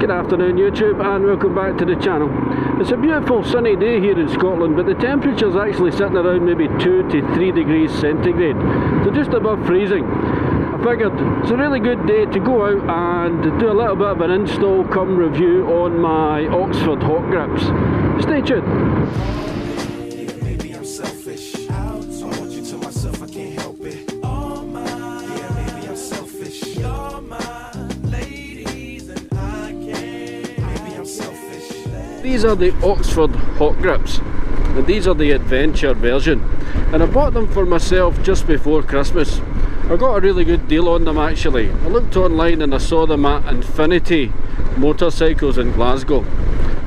Good afternoon YouTube, and welcome back to the channel. It's a beautiful sunny day here in Scotland, but the temperature's actually sitting around maybe 2 to 3 degrees centigrade, so just above freezing. I figured it's a really good day to go out and do a little bit of an install cum review on my Oxford hot grips. Stay tuned. These are the Oxford hot grips, and these are the adventure version, and I bought them for myself just before Christmas. I got a really good deal on them actually. I looked online and I saw them at Infinity Motorcycles in Glasgow,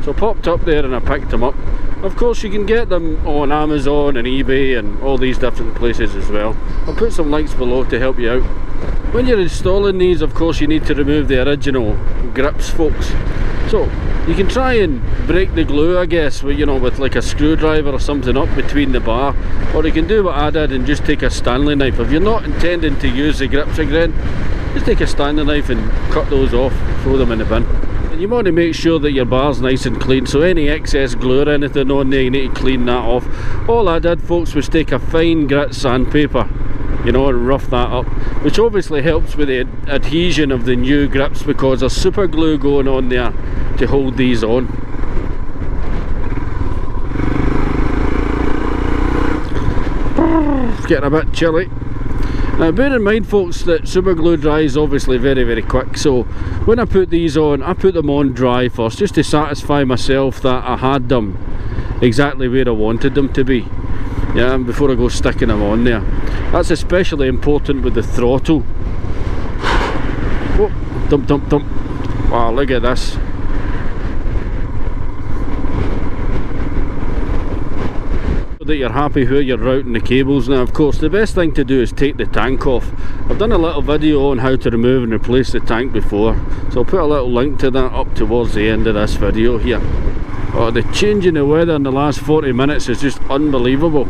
so I popped up there and I picked them up. Of course you can get them on Amazon and eBay and all these different places as well. I'll put some links below to help you out. When you're installing these, of course you need to remove the original grips, folks. So you can try and break the glue, I guess, with, with like a screwdriver or something up between the bar, or you can do what I did and just take a Stanley knife. If you're not intending to use the grips again, just take a Stanley knife and cut those off, throw them in the bin. And you want to make sure that your bar's nice and clean, so any excess glue or anything on there, you need to clean that off. All I did, folks, was take a fine grit sandpaper, and rough that up, which obviously helps with the adhesion of the new grips because there's super glue going on there to hold these on. It's getting a bit chilly. Now bear in mind, folks, that super glue dries obviously very quick, so when I put these on, I put them on dry first just to satisfy myself that I had them exactly where I wanted them to be. Yeah, and before I go sticking them on there. That's especially important with the throttle. Oh, dump. Wow, look at this. So that you're happy where you're routing the cables. Now, of course, the best thing to do is take the tank off. I've done a little video on how to remove and replace the tank before, so I'll put a little link to that up towards the end of this video here. Oh, the change in the weather in the last 40 minutes is just unbelievable.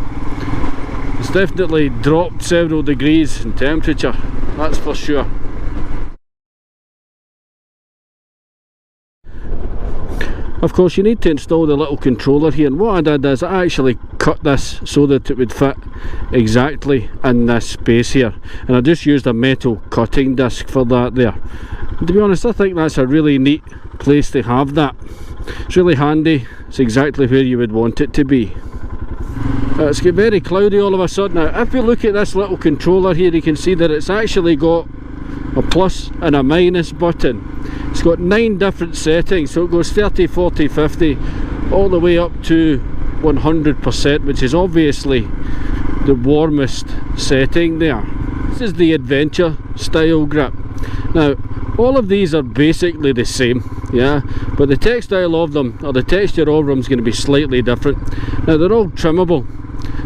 It's definitely dropped several degrees in temperature, that's for sure. Of course you need to install the little controller here, and what I did is I actually cut this so that it would fit exactly in this space here, and I just used a metal cutting disc for that there. And to be honest, I think that's a really neat place to have that. It's really handy, it's exactly where you would want it to be. It's got very cloudy all of a sudden. Now if you look at this little controller here, you can see that it's actually got a plus and a minus button. It's got 9 different settings, so it goes 30, 40, 50 all the way up to 100%, which is obviously the warmest setting there. This is the adventure style grip. Now all of these are basically the same, yeah, but the textile of them, or the texture of them, is going to be slightly different. Now they're all trimmable,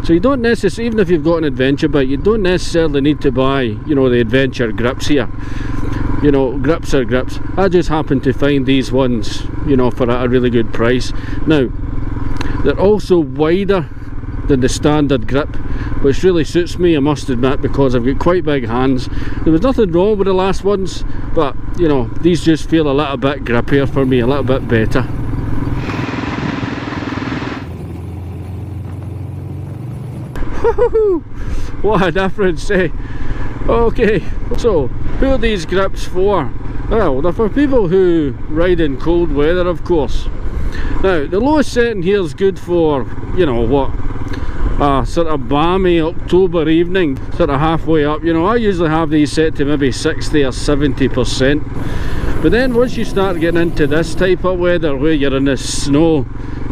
so you don't necessarily, even if you've got an adventure bike, you don't necessarily need to buy, the adventure grips here. Grips are grips. I just happen to find these ones, for a really good price. Now they're also wider than the standard grip, which really suits me, I must admit, because I've got quite big hands. There was nothing wrong with the last ones, but these just feel a little bit grippier for me, a little bit better. What a difference, eh? Okay, so who are these grips for? Well, they're for people who ride in cold weather, of course. Now the lowest setting here is good for, sort of balmy October evening, sort of halfway up. I usually have these set to maybe 60 or 70%, but then once you start getting into this type of weather where you're in the snow,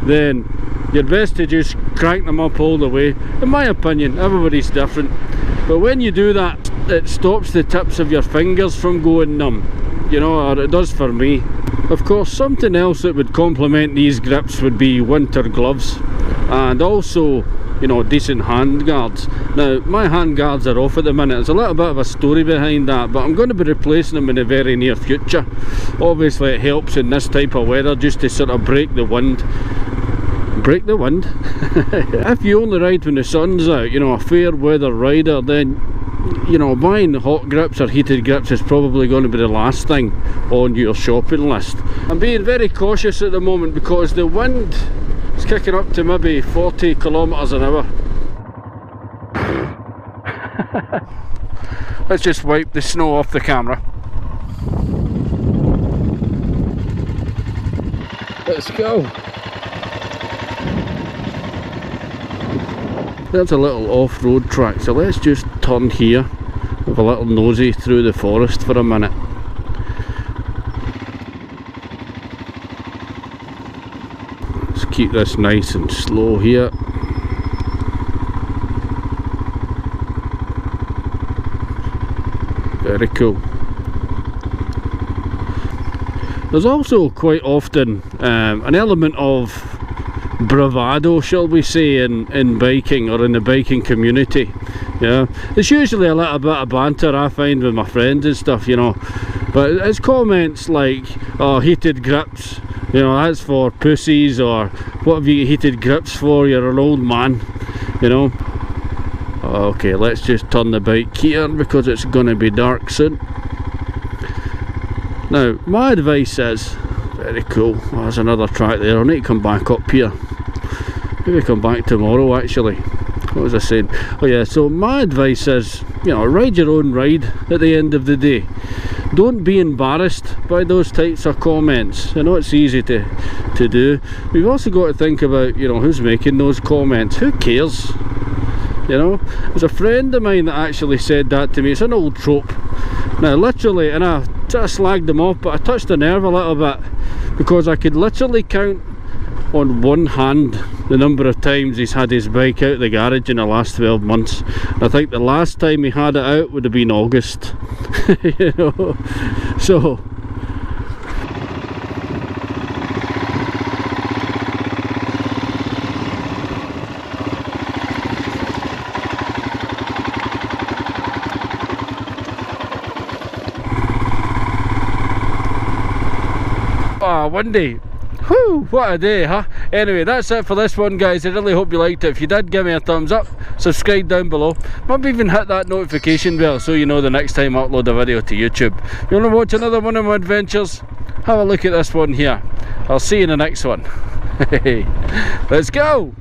then you're best to just crank them up all the way. In my opinion, everybody's different, but when you do that, it stops the tips of your fingers from going numb, or it does for me. Of course, something else that would complement these grips would be winter gloves, and also decent hand guards. Now my hand guards are off at the minute. There's a little bit of a story behind that, but I'm going to be replacing them in the very near future. Obviously it helps in this type of weather just to sort of break the wind. If you only ride when the sun's out, a fair weather rider, then you know, buying hot grips or heated grips is probably going to be the last thing on your shopping list. I'm being very cautious at the moment because the wind is kicking up to maybe 40 kilometers an hour. Let's just wipe the snow off the camera. Let's go. There's a little off-road track, so let's just turn here with a little nosy through the forest for a minute. Let's keep this nice and slow here. Very cool. There's also quite often an element of bravado, shall we say, in biking or in the biking community. Yeah, it's usually a little bit of banter I find with my friends and stuff, you know, but it's comments like, oh, heated grips, you know, that's for pussies, or what have you heated grips for, you're an old man, you know. Okay, let's just turn the bike here because it's going to be dark soon. Now, my advice is, very cool, oh, there's another track there, I need to come back up here. Maybe come back tomorrow actually. What was I saying? Oh yeah, so my advice is, you know, ride your own ride at the end of the day. Don't be embarrassed by those types of comments. I know it's easy to do. We've also got to think about, you know, who's making those comments. Who cares? You know, there's a friend of mine that actually said that to me. It's an old trope. Now literally, and I slagged him off, but I touched a nerve a little bit because I could literally count on one hand the number of times he's had his bike out of the garage in the last 12 months. I think the last time he had it out would have been August. You know, so windy. Whew, what a day, huh? Anyway, that's it for this one, guys. I really hope you liked it. If you did, give me a thumbs up, subscribe down below, maybe even hit that notification bell so you know the next time I upload a video to YouTube. If you want to watch another one of my adventures, have a look at this one here. I'll see you in the next one. Let's go!